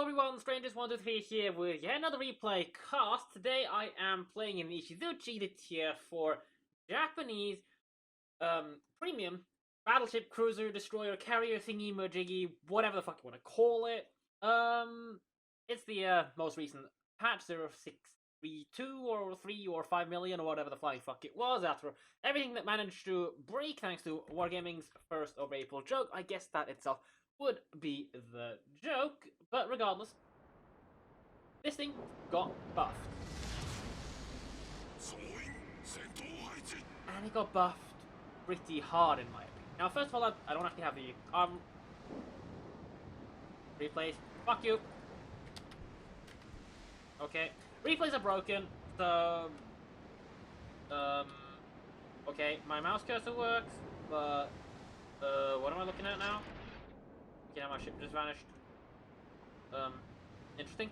everyone, Strangers123 here with yet another replay cast. Today I am playing in Itshisushi, the tier 4 Japanese premium battleship, cruiser, destroyer, carrier thingy majiggy, whatever the fuck you want to call it. It's the most recent patch 0632 or 3 or 5 million or whatever the flying fuck it was after everything that managed to break thanks to Wargaming's 1st of April joke. I guess that itself would be the joke, but regardless, this thing got buffed. And it got buffed pretty hard in my opinion. Now, first of all, I don't actually have the replays. Fuck you. Okay, replays are broken, so okay, my mouse cursor works, but what am I looking at now? Okay, now my ship just vanished. Interesting.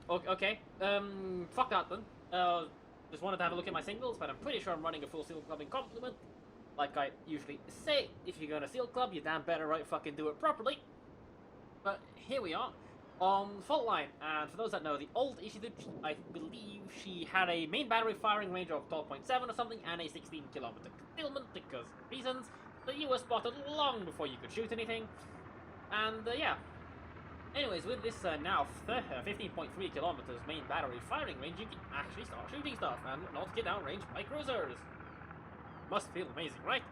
Okay. Fuck that then. Just wanted to have a look at my singles, but I'm pretty sure I'm running a full Sealclubbing complement. Like I usually say, if you're gonna Seal Club, you damn better fucking do it properly. But here we are, on fault line, and for those that know, the old Itshisushi, I believe she had a main battery firing range of 12.7 or something, and a 16-kilometer concealment, because reasons that you were spotted long before you could shoot anything. And yeah. Anyways, with this now 15.3 kilometers main battery firing range, you can actually start shooting stuff and not get outranged by cruisers. Must feel amazing, right?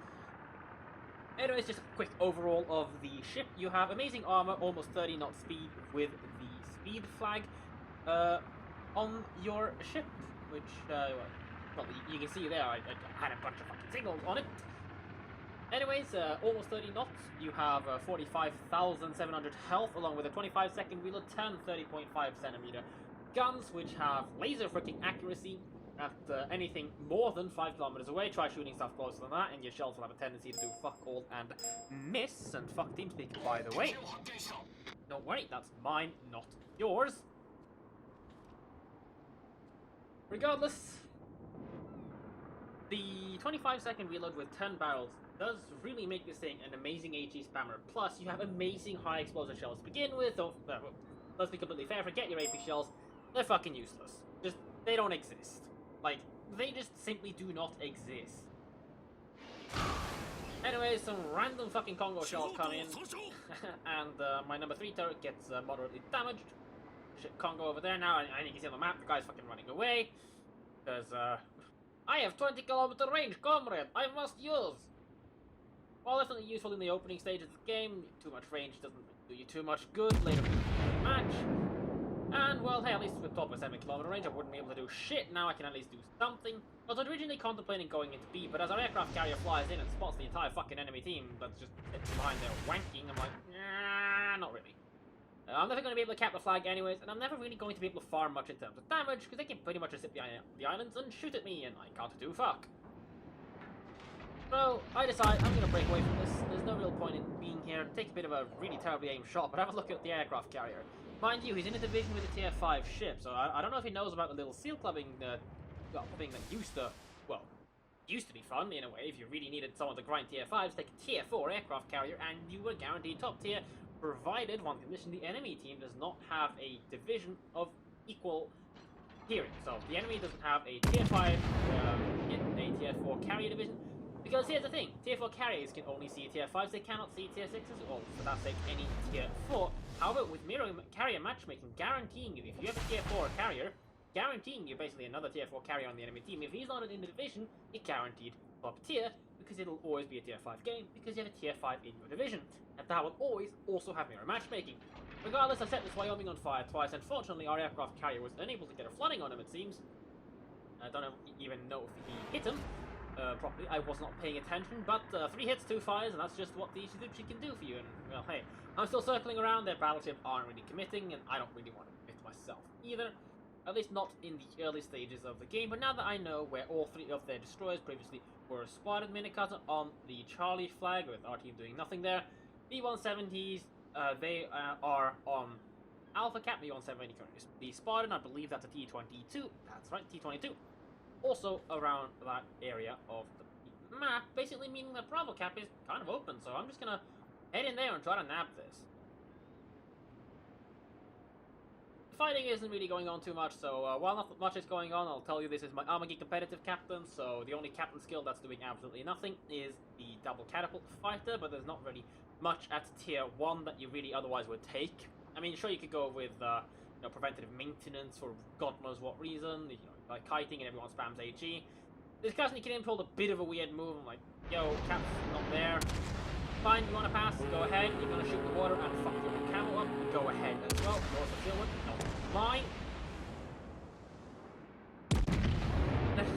Anyways, just a quick overall of the ship. You have amazing armor, almost 30 knot speed with the speed flag on your ship, which, well, you can see there, I had a bunch of fucking signals on it. Anyways, almost 30 knots, you have 45,700 health, along with a 25-second wheel of 10 30.5 centimeter guns, which have laser freaking accuracy at anything more than 5 kilometers away. Try shooting stuff closer than that, and your shells will have a tendency to do fuck all and miss. And fuck TeamSpeak, by the way. Don't worry, that's mine, not yours. Regardless, the 25-second reload with 10 barrels does really make this thing an amazing HE spammer. Plus, you have amazing high explosive shells to begin with. Let's be completely fair, forget your AP shells. They're fucking useless. They don't exist. Like, they just simply do not exist. Anyway, some random fucking Congo shells come in, and my number 3 turret gets moderately damaged. Shit, Congo over there now, and you can see on the map, the guy's fucking running away. Because, I have 20-kilometer range, comrade, I must use! While definitely useful in the opening stages of the game, too much range doesn't do you too much good later in the match. And, well, hey, at least with 12.7-kilometer range, I wouldn't be able to do shit. Now I can at least do something. I was originally contemplating going into B, but as our aircraft carrier flies in and spots the entire fucking enemy team that's just sitting behind there wanking, I'm like, nah, not really. I'm never going to be able to cap the flag anyways, and I'm never really going to be able to farm much in terms of damage, because they can pretty much just sit behind the islands and shoot at me, and I can't do fuck. So, I decide I'm going to break away from this. There's no real point in being here. Take a bit of a really terribly aimed shot, but have a look at the aircraft carrier. Mind you, he's in a division with a tier 5 ship, so I don't know if he knows about the little Sealclubbing thing that used to be fun, in a way. If you really needed someone to grind tier 5s, take a tier 4 aircraft carrier, and you were guaranteed top tier, provided, one condition, the enemy team does not have a division of equal tiering. So, the enemy doesn't have a tier 5 a tier 4 carrier division. Because here's the thing, tier 4 carriers can only see tier 5s, they cannot see tier 6s, or for that sake, any tier 4. However, with mirror carrier matchmaking, guaranteeing you, if you have a tier 4 carrier, guaranteeing you basically another tier 4 carrier on the enemy team, if he's not in the division, you're guaranteed top tier, because it'll always be a tier 5 game, because you have a tier 5 in your division. And that will always also have mirror matchmaking. Regardless, I set this Wyoming on fire twice, and fortunately our aircraft carrier was unable to get a flooding on him, it seems. I don't even know if he hit him properly. I was not paying attention, but 3 hits, 2 fires, and that's just what the Itshisushi can do for you. And, well, hey, I'm still circling around, their battleship aren't really committing, and I don't really want to commit myself either. At least not in the early stages of the game, but now that I know where all 3 of their destroyers previously were spotted, Minicutter on the Charlie flag, with our team doing nothing there. B-170s, they are on Alpha Cap, B-170 currently be spotted, I believe that's a T-22, that's right, T-22. Also around that area of the map, basically meaning that Bravo Cap is kind of open, so I'm just gonna head in there and try to nab this. fighting isn't really going on too much, so while not much is going on, I'll tell you this is my Amagi competitive captain, so the only captain skill that's doing absolutely nothing is the double catapult fighter, but there's not really much at tier 1 that you really otherwise would take. I mean, sure, you could go with preventative maintenance for God knows what reason, like kiting and everyone spams AG. This guy sneaking in pulled a bit of a weird move. I'm like, yo, cap's not there. Fine, you want to pass? Go ahead. You're going to shoot the water and fuck your camo up. Go ahead as well. Yours fulfillment. No, mine.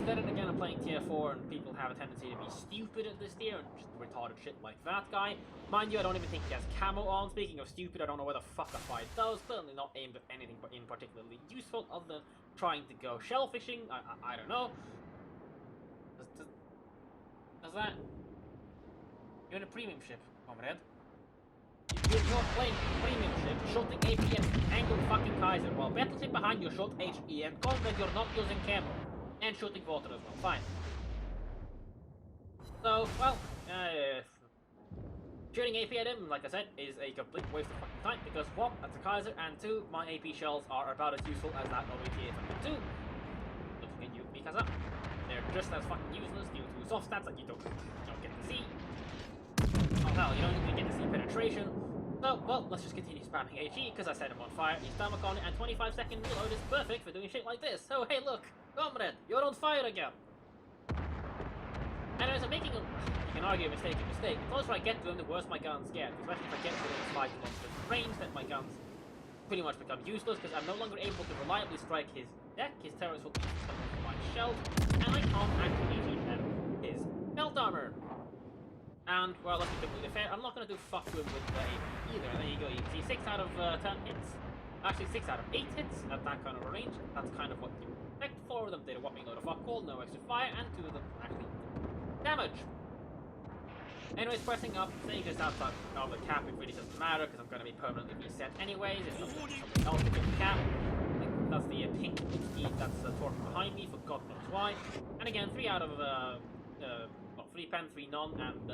Then again, I'm playing tier 4 and people have a tendency to be stupid at this tier and just retarded shit like that guy. Mind you, I don't even think he has camo on. Speaking of stupid, I don't know where the fuck a fight does. Certainly not aimed at anything but in particularly useful other than trying to go shellfishing. I don't know. Does that... You're in a premium ship, comrade. You're playing premium ship, shooting AP and angled fucking Kaiser, while battleship behind you shot HE, and comrade, you're not using camo. And shooting water as well, fine. So, well, shooting AP at him, like I said, is a complete waste of fucking time, because 1, that's a Kaiser, and 2, my AP shells are about as useful as that of ATA fucking 2. Looking at you, because they're just as fucking useless due to soft stats that you don't get to see. Oh hell, you don't even get to see penetration. So, well, let's just continue spamming HE, because I set him on fire, he's stomach on it, and 25-second reload is perfect for doing shit like this. So, hey look, comrade, you're on fire again. And as I'm making a... You can argue mistake. The closer I get to him, the worse my guns get, especially if I get within 5 kilometers range, that my guns pretty much become useless, because I'm no longer able to reliably strike his deck, his terrorists will be suspended by shells, and I can't actually shoot him his belt armor. And, well, let's be completely fair, I'm not going to do fuck with the AP either. There you go, you can see 6 out of 10 hits. Actually, 6 out of 8 hits at that kind of a range. That's kind of what you expect. 4 of them did a whopping load of fuck all, no extra fire, and 2 of them actually did damage. Anyways, pressing up, staying just outside of the cap, it really doesn't matter, because I'm going to be permanently reset anyways. It's something else to get the cap. That's the pink scheme that's torqued behind me, for God knows why. And again, 3 out of 3 pen, 3 none, and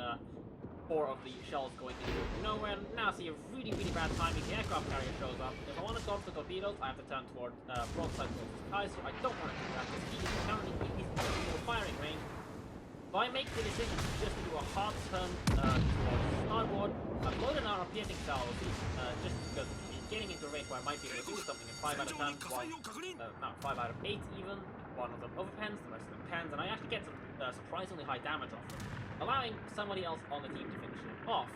4 of the shells going into nowhere. Now see a really bad timing. The aircraft carrier shows up. If I want to dodge the torpedoes, I have to turn toward broadside towards the Kaiser. I don't want to do that because he's currently in his firing range. So I make the decision just to do a hard turn towards starboard. I've loaded an armor piercing salvo just because he's getting into a range where I might be able to do something in 5 out of 10, no, 5 out of 8 even. One of them overpens, the rest of them pens, and I actually get some surprisingly high damage off them, allowing somebody else on the team to finish it off.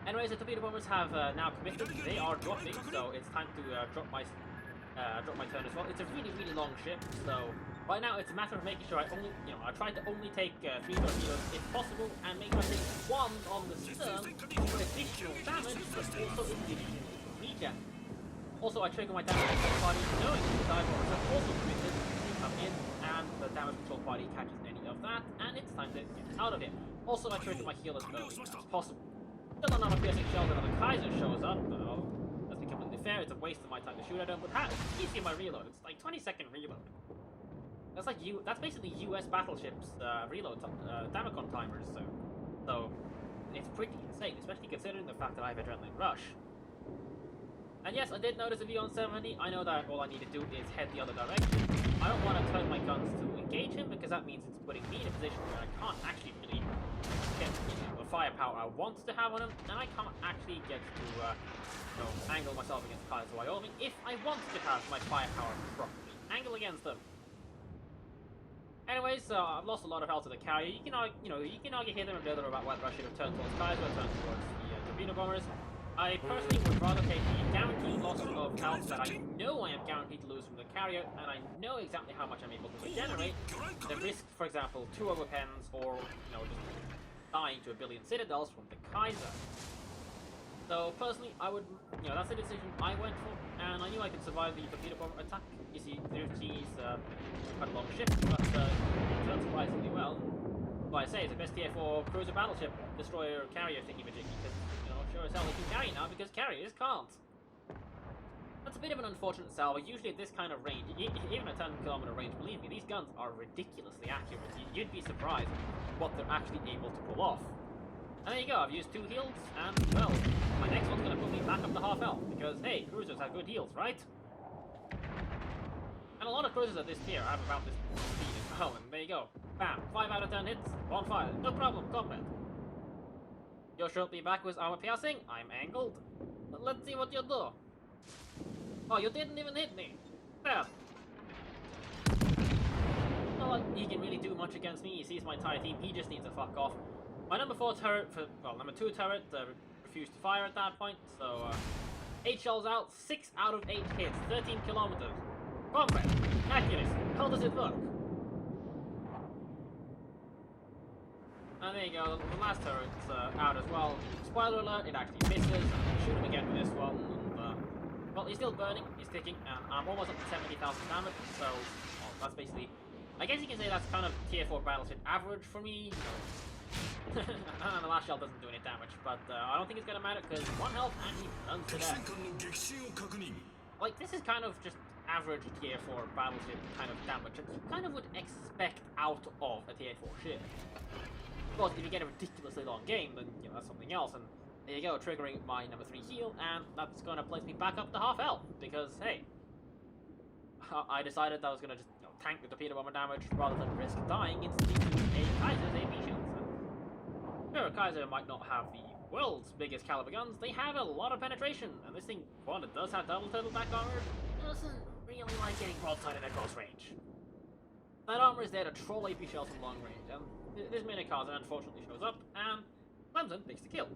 Anyways, the torpedo bombers have now committed. They are dropping, so it's time to drop my turn as well. It's a really long ship, so right now it's a matter of making sure I try to only take 3 torpedoes if possible, and make sure I take 1 on the stern for additional damage, but also additional regen. Also, I trigger my damage control party knowing the dive bombers have also committed to come in, and the damage control party catches any of that, and it's time to get out of here. Also, I trigger my heal as early as possible. Still another piercing shell, another Kaiser shows up. Let's be completely fair, it's a waste of my time to shoot at him, but you see my reload, it's like 20-second reload. That's basically US battleships reload Damacon timers, so it's pretty insane, especially considering the fact that I have Adrenaline Rush. And yes, I did notice a view on 70. I know that all I need to do is head the other direction. I don't want to turn my guns to engage him, because that means it's putting me in a position where I can't actually really get the firepower I want to have on him, and I can't actually get to angle myself against Kaiser Wyoming if I want to have my firepower properly angle against them. Anyways, I've lost a lot of health to the carrier. You can argue here and there about whether I should have turned towards Kaiser or turned towards the torpedo bombers. I personally would rather take the guaranteed loss of health that I know I am guaranteed to lose from the carrier, and I know exactly how much I'm able to regenerate, than risk, for example, 2 overpens or, just dying to a billion citadels from the Kaiser. So, personally, I would, that's the decision I went for, and I knew I could survive the torpedo bomber attack. You see, the Itshisushi is quite a long ship, but it turns surprisingly well. Like I say, it's the best tier 4 cruiser battleship, destroyer, carrier thingy-majiggy, because sure as hell they can carry now, because carriers can't. That's a bit of an unfortunate salvo. Usually at this kind of range, even a 10-kilometer range, believe me, these guns are ridiculously accurate. You'd be surprised what they're actually able to pull off. And there you go, I've used 2 heals, and, well, my next one's gonna put me back up to half health, because, hey, cruisers have good heals, right? And a lot of cruisers at this tier have about this speed as well, and there you go. Bam, 5 out of 10 hits, on fire, no problem, combat. You're shortly back with armor piercing, I'm angled. But let's see what you do. Oh, you didn't even hit me. Bam. Not like he can really do much against me, he sees my entire team, he just needs to fuck off. My number 4 turret, number 2 turret refused to fire at that point, so 8 shells out, 6 out of 8 hits, 13 kilometers. Combat, accuracy, how does it work? And there you go, the last turret's out as well. Spoiler alert, it actually misses. Shoot him again with this one. And, well, he's still burning, he's ticking, and I'm almost up to 70,000 damage, so well, that's basically... I guess you can say that's kind of tier 4 battleship average for me. The last shell doesn't do any damage, but I don't think it's gonna matter because 1 health and he runs to death. Like, this is kind of just average tier 4 battleship kind of damage that you kind of would expect out of a tier 4 ship. Of course, if you get a ridiculously long game, then you know that's something else. And there you go, triggering my number 3 heal, and that's gonna place me back up to half health because hey, I decided that I was gonna just tank the torpedo bomber damage rather than risk dying instantly to a Kaiser's AP shields. Sure, Kaiser might not have the world's biggest caliber guns, they have a lot of penetration, and this thing, one, it does have double turtleback armor, doesn't really like getting broadsided at close range. That armor is there to troll AP shells from long range, and this mini Kaiser unfortunately shows up, and Clemson picks the kill.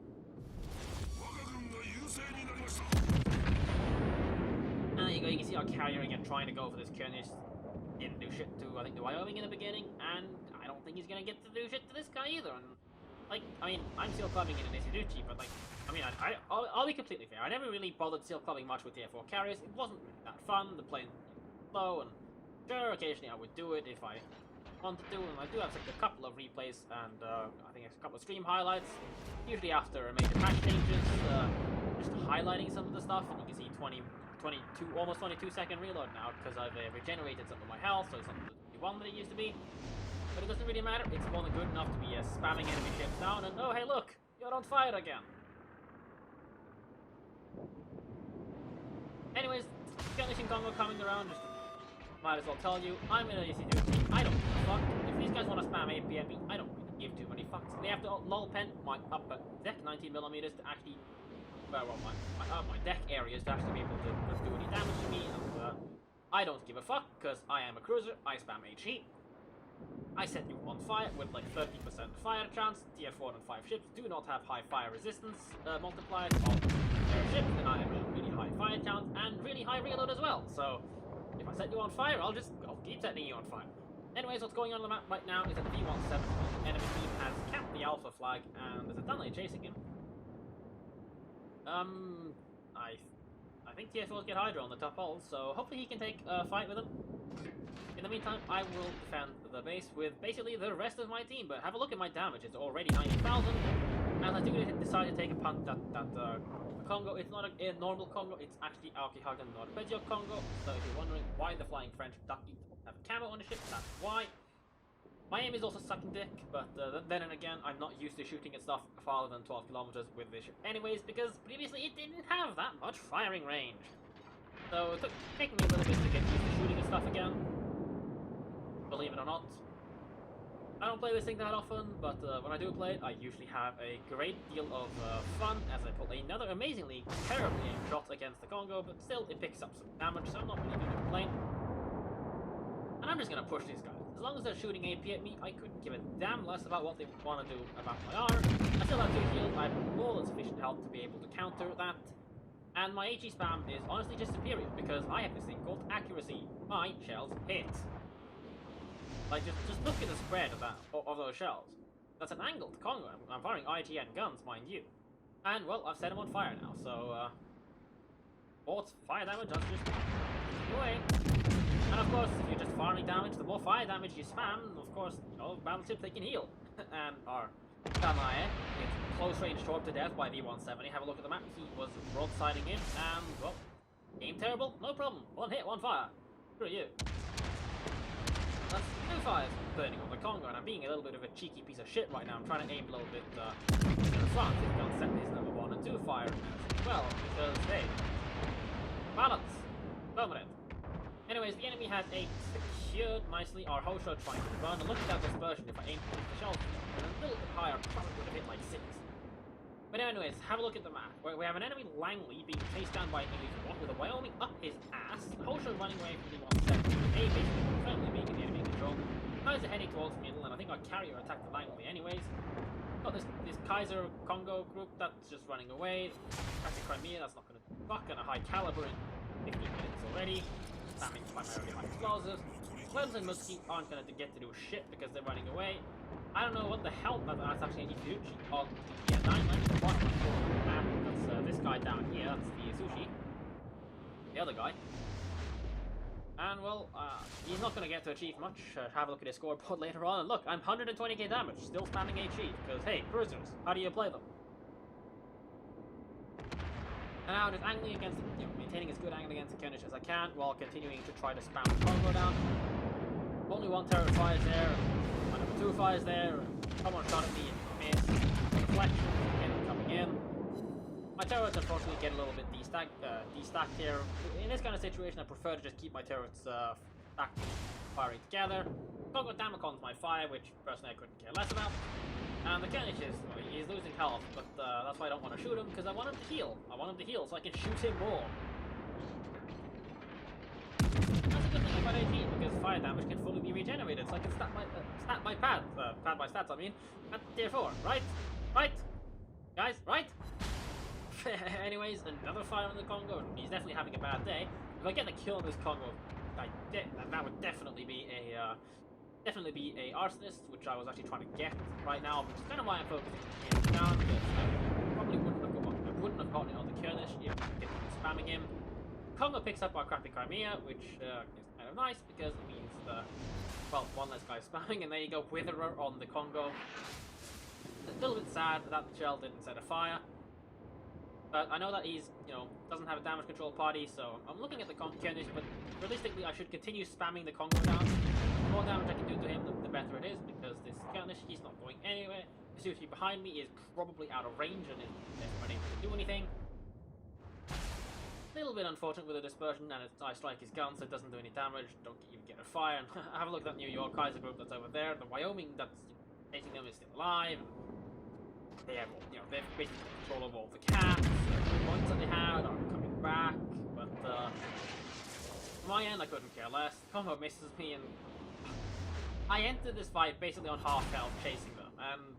And there you go, you can see our carrier again trying to go for this Kernish. Didn't do shit to, I think, the Wyoming in the beginning, and I don't think he's gonna get to do shit to this guy either. And like, I mean, I'm Sealclubbing in an Itshisushi, but like, I mean, I'll be completely fair. I never really bothered Sealclubbing much with tier 4 carriers. It wasn't really that fun. The plane slow, and sure, occasionally I would do it if I wanted to, and I do have like, a couple of replays and I think a couple of stream highlights. Usually after major patch changes, just highlighting some of the stuff, and you can see 22, almost 22 second reload now because I've regenerated some of my health, so it's not the 21 that it used to be. But it doesn't really matter, it's more than good enough to be spamming enemy ships down, and oh hey look, you're on fire again. Anyways, Skirmishing Congo coming around, just might as well tell you, I'm in a Itshisushi, I don't give a fuck. If these guys want to spam AP at me, I don't really give too many fucks. They have to lull pen my upper deck 19mm to actually, well, my deck areas to actually be able to do any damage to me, and I don't give a fuck, because I am a cruiser, I spam HE. I set you on fire with like 30% fire chance. Tier 4 and 5 ships do not have high fire resistance multipliers on their ships, and I have a really high fire count and really high reload as well. So if I set you on fire, I'll keep setting you on fire. Anyways, what's going on the map right now is that the V17 enemy team has capped the Alpha flag, and there's a tunnel chasing him. I think tier 4s get Hydra on the top hull, so hopefully he can take a fight with him. In the meantime, I will defend the base with basically the rest of my team, but have a look at my damage. It's already 90,000, and I do decide to take a punt that Congo. It's not a normal Congo, it's actually Aokihaga Norpeggio Congo, so if you're wondering why the Flying French Ducky have a camo on the ship, that's why. My aim is also sucking dick, but then and again, I'm not used to shooting at stuff farther than 12 kilometers with this ship anyways, because previously it didn't have that much firing range. So it took taking me a little bit to get used to shooting at stuff again. Believe it or not. I don't play this thing that often, but when I do play it, I usually have a great deal of fun as I pull another amazingly, terribly aimed shot against the Congo, but still it picks up some damage, so I'm not really going to complain. And I'm just going to push these guys. As long as they're shooting AP at me, I couldn't give a damn less about what they want to do about my armor. I still have 2 heals, I have more than sufficient health to be able to counter that. And my HE spam is honestly just superior, because I have this thing called accuracy. My shells hit. Like, just look at the spread of those shells. That's an angled Congo. I'm firing IGN guns, mind you. And, well, I've set him on fire now, so, what's fire damage? That's just away. And of course, if you're just farming damage, the more fire damage you spam, of course, you know, battleships, they can heal. And our Kanae is close range torped to death by V170. Have a look at the map. He was broadsiding him, and, well, game terrible, no problem. 1 hit, 1 fire. Screw you. That's 2 fires burning on the Congo, and I'm being a little bit of a cheeky piece of shit right now. I'm trying to aim a little bit France is going to set his number 1 and 2 fire as well, because, hey, balance, dominant. Anyways, the enemy has 8 secured nicely. Our Hosho trying to run, and look at that dispersion. If I aim for the shelf a little bit higher, probably would have hit like 6. But anyways, have a look at the map. We have an enemy Langley being chased down by an elite with a Wyoming up his ass. Hosho running away from the 170. A basically firmly making the enemy in control. Kaiser heading towards middle, and I think our carrier attacked the Langley anyways. Got this Kaiser Congo group that's just running away. That's Crimea, that's not going to fuck, and a high caliber in 15 minutes already. Spamming primarily high explosives. Clems and Muskie aren't going to get to do shit because they're running away. I don't know what the hell that's actually Itshisushi on the 9 lanes at the bottom of the map. That's this guy down here, that's the Sushi. The other guy. And well, he's not going to get to achieve much. Have a look at his scoreboard later on. And look, I'm 120k damage, still spamming HE. Because hey, cruisers, how do you play them? And now just angling against, maintaining as good angle against the Kenish as I can, while continuing to try to spam the Congo down. Only 1 turret fires there, my number 2 fires there, someone shot at me and missed. Deflection, again coming in. My turrets unfortunately get a little bit destacked here. In this kind of situation, I prefer to just keep my turrets stacked, firing together. Congo Damacon's my fire, which personally I couldn't care less about. And the Kenish he's losing health, but that's why I don't want to shoot him, because I want him to heal. I want him to heal so I can shoot him more. That's a good thing about AG, because fire damage can fully be regenerated, so I can stat my pad by stats, I mean, at tier 4, right? Right? Guys, right? Anyways, another fire on the Congo. He's definitely having a bad day. If I get the kill on this Congo, that would definitely be a arsonist, which I was actually trying to get right now, which is kind of why I'm focusing him down, because I probably wouldn't have gotten it on the Kurnish if I kept spamming him. Congo picks up our crappy Crimea, which is kind of nice, because it means, well, 1 less guy spamming, and there you go, Witherer on the Congo. A little bit sad that shell didn't set a fire. But I know that he's, doesn't have a damage control party, so I'm looking at the Kurnish, but realistically I should continue spamming the Congo down. The more damage I can do to him, the better it is, because this Kurnish, he's not going anywhere. The Sushi behind me is probably out of range and is never able to do anything. A little bit unfortunate with the dispersion, and I strike his gun, so it doesn't do any damage, don't even get a fire. And have a look at that New York Kaiser group that's over there. The Wyoming that's chasing them is still alive. They have, they've basically control of all the cats. The points that they had are coming back, but on my end, I couldn't care less. Congo misses me, and I entered this fight basically on half health, chasing them. And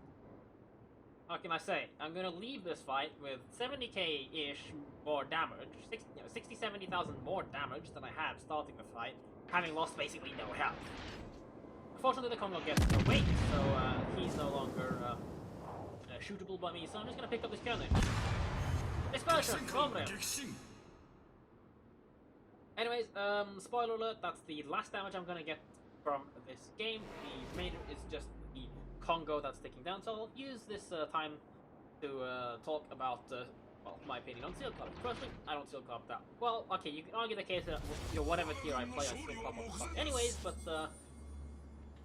how can I say? I'm gonna leave this fight with 70k-ish more damage, 60-70,000 more damage than I had starting the fight, having lost basically no health. Unfortunately, the Congo gets awake, so he's no longer shootable by me, so I'm just gonna pick up this Kurnish. Dispersion! Comrade! Anyways, spoiler alert, that's the last damage I'm gonna get from this game. The remainder is just the Congo that's ticking down, so I'll use this time to talk about, well, my opinion on Sealclubbing. Firstly, I don't Sealclub that well. Okay, you can argue the case that, whatever tier I play, I Sealclub what the fuck anyways, but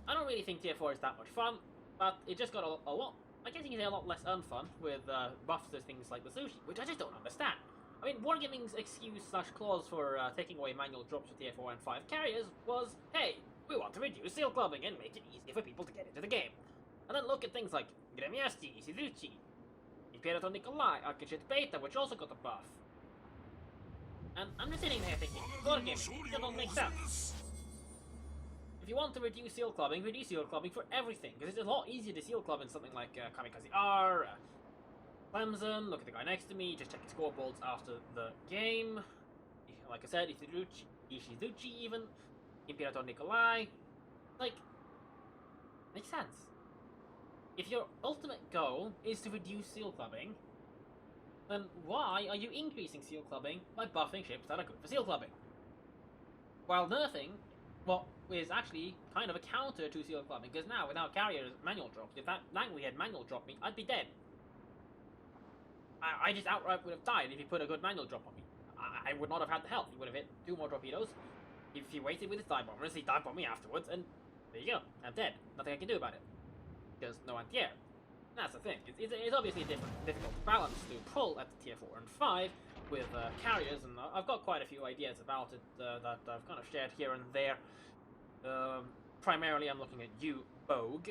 I don't really think tier 4 is that much fun, but it just got a lot, I guess you can say a lot less unfun with buffs to things like the Sushi, which I just don't understand. I mean, Wargaming's excuse/clause for taking away manual drops for tier 4 and 5 carriers was, hey, we want to reduce Sealclubbing and make it easier for people to get into the game. And then look at things like Gremiasti, Itshisushi, Imperator Nikolai, Architect Beta, which also got a buff. And I'm just sitting there thinking, Wargaming, that don't make sense. If you want to reduce Sealclubbing for everything, because it's a lot easier to Sealclub in something like Kamikaze R, Clemson, look at the guy next to me, just check his scoreboards after the game. Like I said, Itshisushi even, Imperator Nikolai, like, makes sense. If your ultimate goal is to reduce Sealclubbing, then why are you increasing Sealclubbing by buffing ships that are good for Sealclubbing? While nerfing what is actually kind of a counter to Sealclubbing, because now without carriers manual drops, if that Langley had manual drop me, I'd be dead. I just outright would have died if he put a good manual drop on me. I would not have had the health. He would have hit 2 more torpedoes. If he waited with his dive bombers, he dive bombed me afterwards, and there you go. I'm dead. Nothing I can do about it. Because no anti-air. That's the thing. It's obviously difficult to balance to pull at the tier 4 and 5 with carriers, and I've got quite a few ideas about it that I've kind of shared here and there. Primarily, I'm looking at you, Bogue.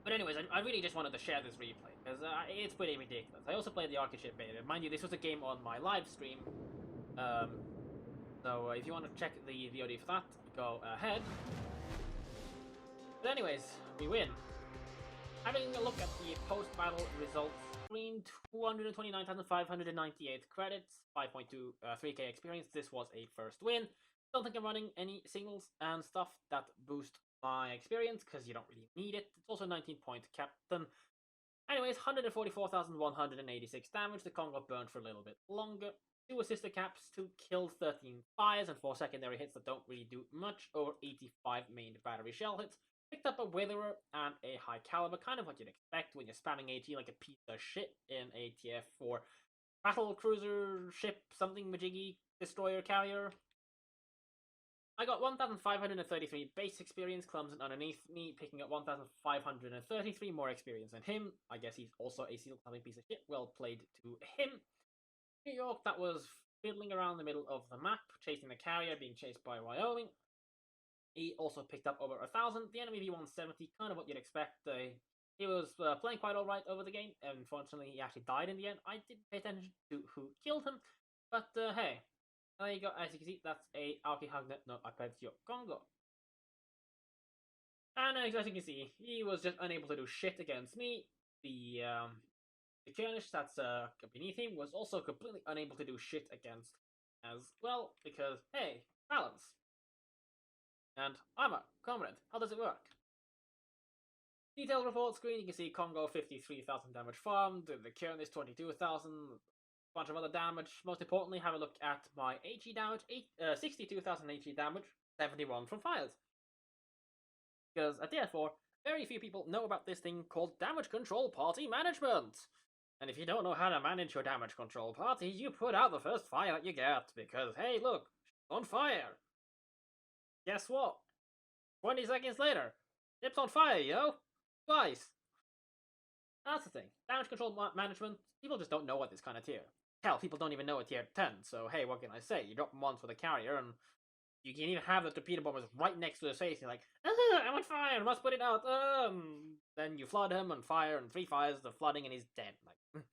But anyways, I really just wanted to share this replay, because it's pretty ridiculous. I also played the Archiship beta. Mind you, this was a game on my live stream, so if you want to check the VOD for that, go ahead. But anyways, we win. Having a look at the post-battle results screen, 229,598 credits, 5.2 3k experience. This was a first win. Don't think I'm running any singles and stuff that boost my experience, because you don't really need it. It's also 19-point captain. Anyways, 144,186 damage. The Kong got burned for a little bit longer. 2 assisted caps, 2 kills, 13 fires, and 4 secondary hits that don't really do much. Over 85 main battery shell hits. Picked up a Witherer and a high caliber, kind of what you'd expect when you're spamming AT like a piece of shit in a tier 4 battle cruiser ship something majiggy destroyer carrier. I got 1,533 base experience, clumsing underneath me, picking up 1,533 more experience than him. I guess he's also a Sealclubbing piece of shit. Well played to him. New York, that was fiddling around the middle of the map, chasing the carrier, being chased by Wyoming. He also picked up over 1,000. The enemy V170, kind of what you'd expect. He was playing quite alright over the game. Unfortunately, he actually died in the end. I didn't pay attention to who killed him. But hey, there you go. As you can see, that's a Alki-Hagnet no Apetio Congo. And as you can see, he was just unable to do shit against me. The Kurnish that's beneath him was also completely unable to do shit against as well, because, hey, balance. And armor, comrade, how does it work? Detailed report screen, you can see Congo 53,000 damage farmed, the Kurnish 22,000, a bunch of other damage. Most importantly, have a look at my HE damage, 62,000 HE damage, 71 from fires. Because at tier 4, very few people know about this thing called damage control party management. And if you don't know how to manage your damage control party, you put out the first fire that you get, because hey look, on fire. Guess what? 20 seconds later, ship's on fire, yo! Twice! That's the thing. Damage control management, people just don't know what this kind of tier. Hell, people don't even know a tier 10, so hey, what can I say? You drop them once with a carrier, and you can even have the torpedo bombers right next to his face, and you're like, I'm on fire, must put it out, Then you flood him on fire, and 3 fires, the flooding, and he's dead. Like,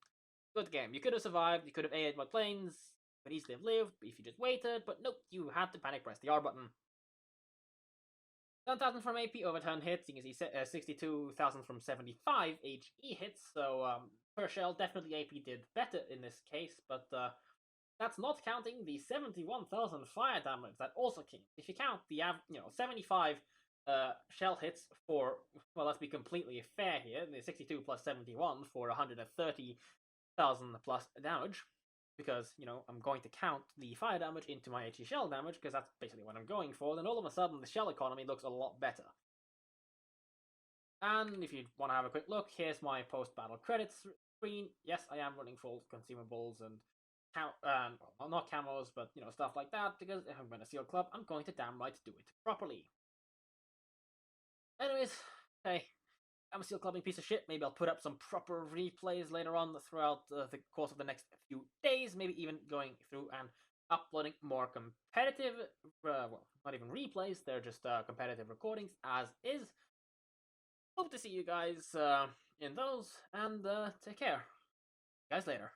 good game. You could have survived, you could have AI'd my planes, could easily have lived if you just waited, but nope, you had to panic press the R button. 10,000 from AP overturn hits, you can see 62,000 from 75 HE hits, so per shell, definitely AP did better in this case, but that's not counting the 71,000 fire damage that also came. If you count the 75 shell hits for, well, let's be completely fair here, the 62 plus 71 for 130,000 plus damage, because, I'm going to count the fire damage into my HE shell damage, because that's basically what I'm going for, then all of a sudden the shell economy looks a lot better. And if you want to have a quick look, here's my post-battle credits screen. Yes, I am running full consumables and well, not camos, but stuff like that, because if I'm going to Seal Club, I'm going to damn right do it properly. Anyways, hey, I'm a Sealclubbing piece of shit. Maybe I'll put up some proper replays later on throughout the course of the next few days, maybe even going through and uploading more competitive, well, not even replays, they're just competitive recordings as is. Hope to see you guys in those, and take care. See you guys later.